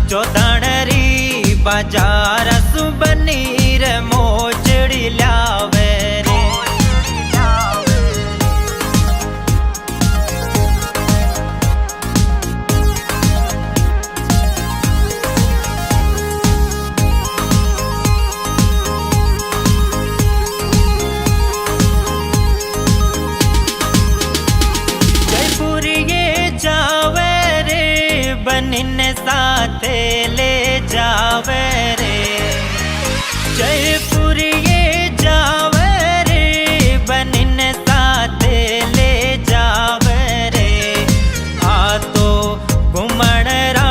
चौधरी बाजार सुबनीर मोचड़ी लावे रे। बनिन साथे ले जावे रे। जयपुर ये जावे रे, बनिन साथे ले जावे रे। आ तो घुमण रा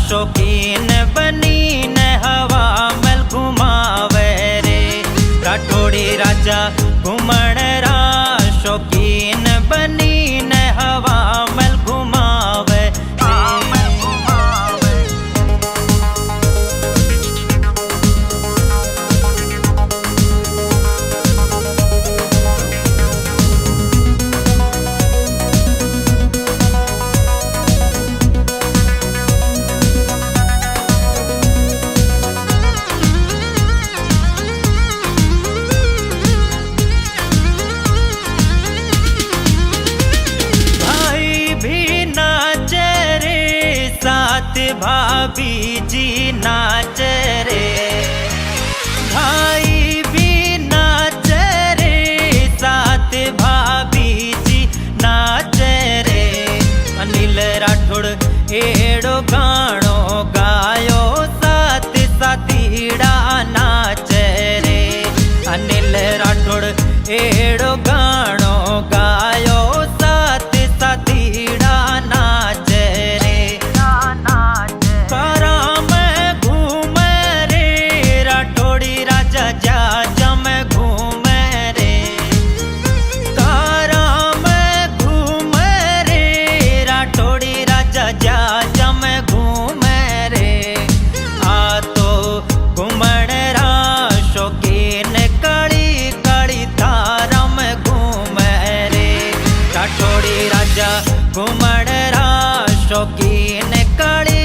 शौकीन बनीन हवा मल घुमावे रे। राठौड़ी राजा घुमण रा शौकीन बनीन हवा मल घुमावे। भाभी जी नाच रे, भाई भी नाच रे, साथ भाभी जी नाच रे। अनिल राठौड़ एड़ो गाणो गायो साथ साथीड़ा नाच रे। अनिल राठौड़ एड़ो गाणो गायो साथ साथीड़ा नाच रे। जा जम घूम रे, कारा में घूम रे। राठौड़ी राजा जा जम घूम रे। आ तो घूमण रा शौकीन काली काली तारा में घूम रे। राठौड़ी राजा घूमण रा शौकीन काली